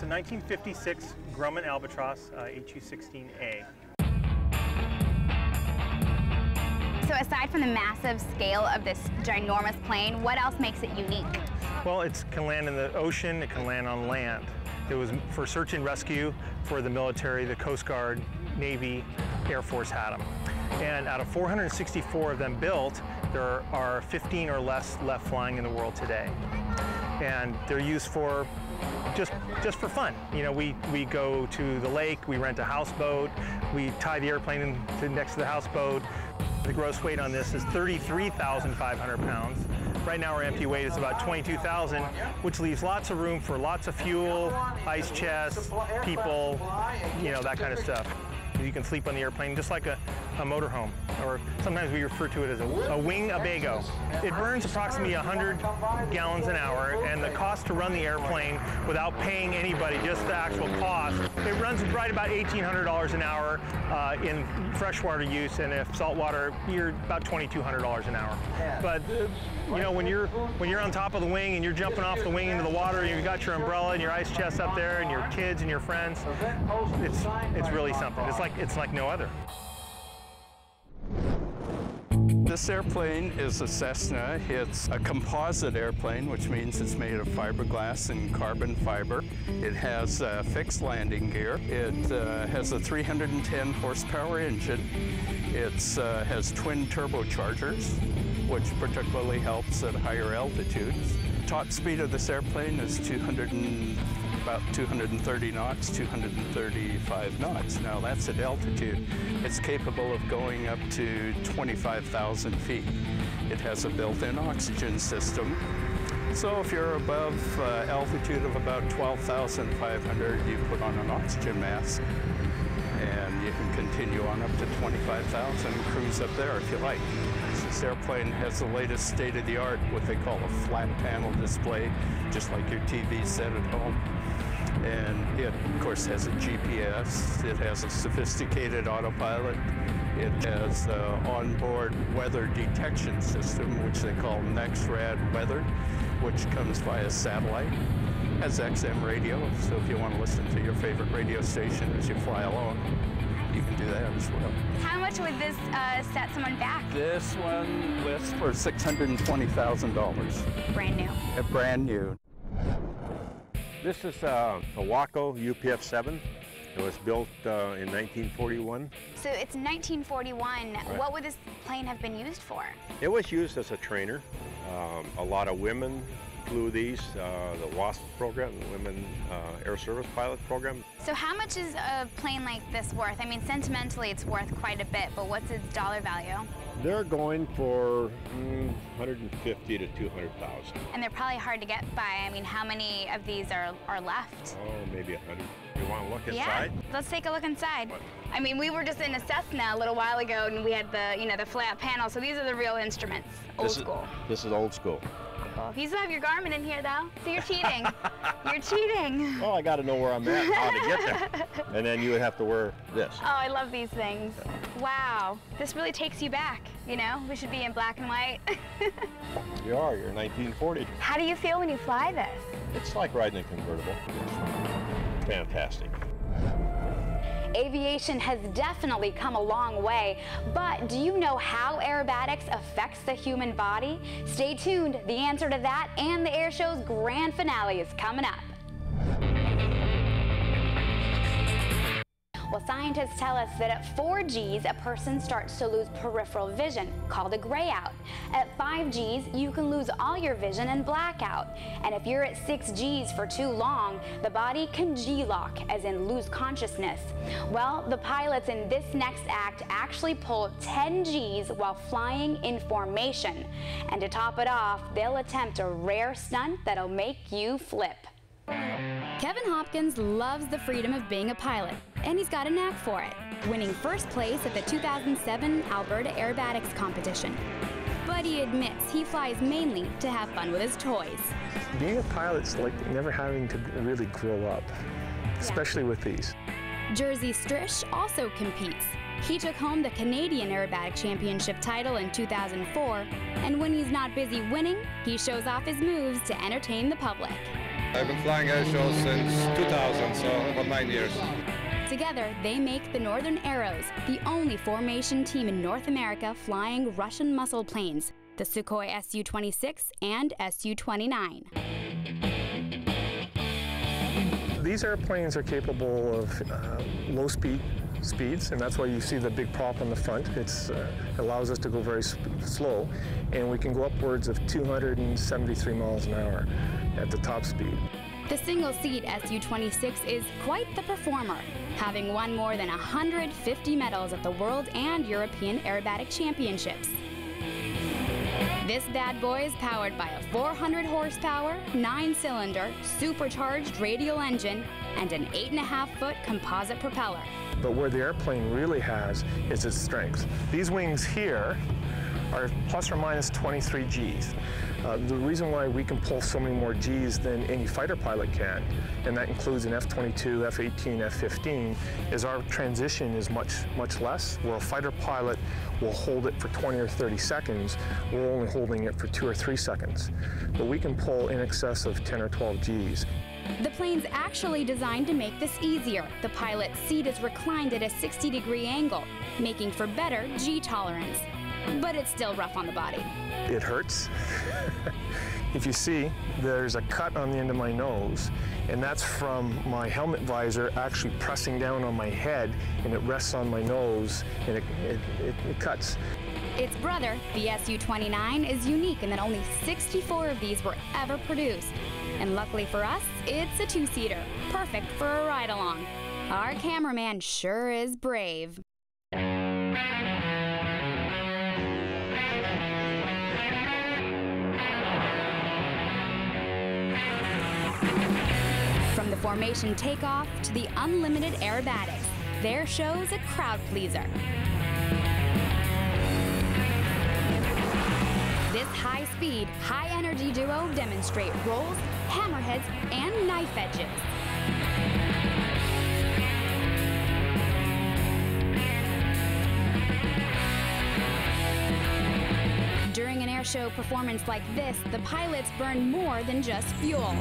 a 1956 Grumman Albatross HU-16A. So aside from the massive scale of this ginormous plane, what else makes it unique? Well, it can land in the ocean, it can land on land. It was for search and rescue for the military, the Coast Guard, Navy, Air Force had them. And out of 464 of them built, there are 15 or less left flying in the world today. And they're used for just for fun. You know, we go to the lake, we rent a houseboat, we tie the airplane next to the houseboat. The gross weight on this is 33,500 pounds. Right now our empty weight is about 22,000, which leaves lots of room for lots of fuel, ice chests, people, you know, that kind of stuff. You can sleep on the airplane just like a motorhome, or sometimes we refer to it as a wing-a-bago. It burns approximately 100 gallons an hour, and the cost to run the airplane without paying anybody, just the actual cost, it runs right about $1,800 an hour in freshwater use, and if saltwater, you're about $2,200 an hour. But you know, when you're on top of the wing and you're jumping off the wing into the water, and you've got your umbrella and your ice chest up there, and your kids and your friends, it's really something. It's like no other. This airplane is a Cessna. It's a composite airplane, which means it's made of fiberglass and carbon fiber. It has fixed landing gear. It has a 310 horsepower engine. It has twin turbochargers, which particularly helps at higher altitudes. Top speed of this airplane is about 230 knots, 235 knots. Now that's at altitude. It's capable of going up to 25,000 feet. It has a built-in oxygen system. So if you're above altitude of about 12,500, you put on an oxygen mask and you can continue on up to 25,000 and cruise up there if you like. This airplane has the latest state-of-the-art, what they call a flat panel display, just like your TV set at home. And it, of course, has a GPS. It has a sophisticated autopilot. It has an onboard weather detection system, which they call NexRad Weather, which comes via satellite. It has XM radio, so if you want to listen to your favorite radio station as you fly along, you can do that as well. How much would this set someone back? This one lists for $620,000. Brand new. Brand new. This is a Mizuko UPF7. It was built in 1941. So it's 1941. Right. What would this plane have been used for? It was used as a trainer. A lot of women flew these, the WASP program, the Women Air Service Pilot program. So how much is a plane like this worth? I mean, sentimentally it's worth quite a bit, but what's its dollar value? They're going for 150 to 200,000. And they're probably hard to get by. I mean, how many of these are left? Oh, maybe 100. You want to look inside? Yeah, let's take a look inside. What? I mean, we were just in a Cessna a little while ago, and we had the, you know, the flat panel. So these are the real instruments, old school. This is old school. Cool. You still have your Garmin in here, though, so you're cheating. You're cheating. Oh, I got to know where I'm at, how to get there. And then you would have to wear this. Oh, I love these things. Wow, this really takes you back, you know? We should be in black and white. You are, you're 1940. How do you feel when you fly this? It's like riding a convertible. Fantastic. Aviation has definitely come a long way, but do you know how aerobatics affects the human body? Stay tuned, the answer to that and the air show's grand finale is coming up. Well, scientists tell us that at 4 Gs, a person starts to lose peripheral vision, called a grayout. At 5 Gs, you can lose all your vision and blackout. And if you're at 6 Gs for too long, the body can G-lock, as in lose consciousness. Well, the pilots in this next act actually pull 10 Gs while flying in formation. And to top it off, they'll attempt a rare stunt that'll make you flip. Kevin Hopkins loves the freedom of being a pilot, and he's got a knack for it, winning first place at the 2007 Alberta Aerobatics competition. But he admits he flies mainly to have fun with his toys. Being a pilot's like never having to really grow up, especially with these. Jersey Strish also competes. He took home the Canadian Aerobatic Championship title in 2004, and when he's not busy winning, he shows off his moves to entertain the public. I've been flying air shows since 2000, so about 9 years. Together, they make the Northern Arrows, the only formation team in North America flying Russian muscle planes, the Sukhoi Su-26 and Su-29. These airplanes are capable of low speeds, and that's why you see the big prop on the front. It allows us to go very slow, and we can go upwards of 273 miles an hour at the top speed. The single-seat Su-26 is quite the performer, having won more than 150 medals at the World and European Aerobatic Championships. This bad boy is powered by a 400 horsepower, 9-cylinder, supercharged radial engine and an 8.5-foot composite propeller. But where the airplane really has is its strength. These wings here are plus or minus 23 Gs. The reason why we can pull so many more Gs than any fighter pilot can, and that includes an F-22, F-18, F-15, is our transition is much less. Where a fighter pilot will hold it for 20 or 30 seconds, we're only holding it for 2 or 3 seconds. But we can pull in excess of 10 or 12 Gs. The plane's actually designed to make this easier. The pilot's seat is reclined at a 60-degree angle, making for better G tolerance. But it's still rough on the body. It hurts. If you see, there's a cut on the end of my nose, and that's from my helmet visor actually pressing down on my head, and it rests on my nose, and it cuts. Its brother, the Su-29, is unique in that only 64 of these were ever produced. And luckily for us, it's a 2-seater, perfect for a ride-along. Our cameraman sure is brave. From the formation takeoff to the unlimited aerobatics, their show's a crowd pleaser. This high-speed, high-energy duo demonstrate rolls, hammerheads, and knife edges. During an airshow performance like this, the pilots burn more than just fuel.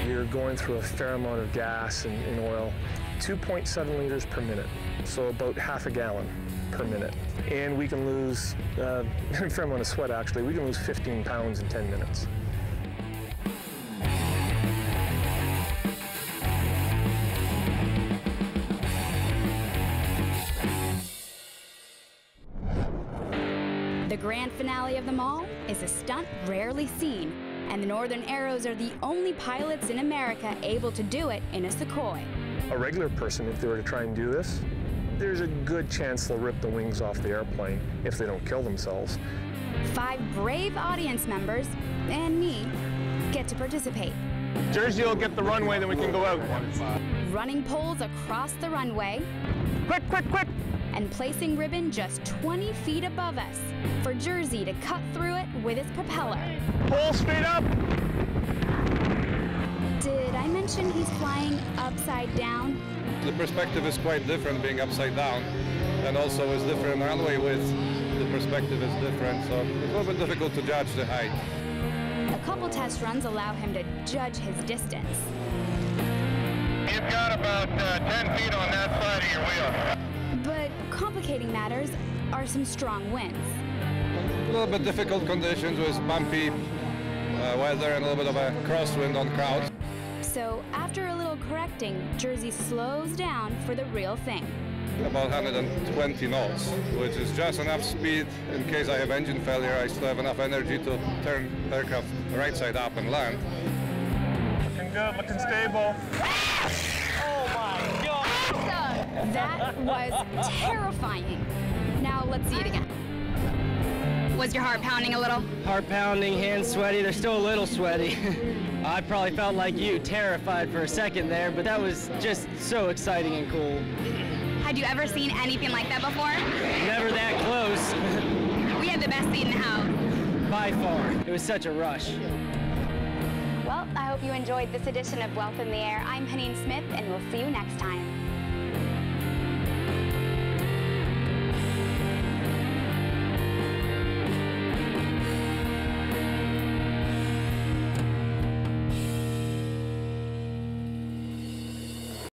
You're going through a fair amount of gas and oil, 2.7 liters per minute, so about half a gallon per minute. And we can lose a fair amount of sweat, actually. We can lose 15 pounds in 10 minutes. The grand finale of them all is a stunt rarely seen, and the Northern Arrows are the only pilots in America able to do it in a Sukhoi. A regular person, if they were to try and do this, there's a good chance they'll rip the wings off the airplane if they don't kill themselves. 5 brave audience members, and me, get to participate. Jersey will get the runway, then we can go out. Running poles across the runway. Quick, quick, quick! And placing ribbon just 20 feet above us for Jersey to cut through it with its propeller. Full speed up! Did I mention he's flying upside down? The perspective is quite different being upside down, and also is different runway width. The perspective is different, so it's a little bit difficult to judge the height. A couple test runs allow him to judge his distance. You've got about 10 feet on that side of your wheel. But complicating matters are some strong winds. A little bit difficult conditions with bumpy weather and a little bit of a crosswind on crowds. So after a little correcting, Jersey slows down for the real thing. About 120 knots, which is just enough speed in case I have engine failure. I still have enough energy to turn aircraft right side up and land. Looking good, looking stable. Oh my God! That was terrifying. Now let's see it again. Was your heart pounding a little? Heart pounding, hands sweaty. They're still a little sweaty. I probably felt like you, terrified for a second there, but that was just so exciting and cool. Had you ever seen anything like that before? Never that close. We had the best seat in the house. By far. It was such a rush. Well, I hope you enjoyed this edition of Wealth in the Air. I'm Haneen Smith, and we'll see you next time.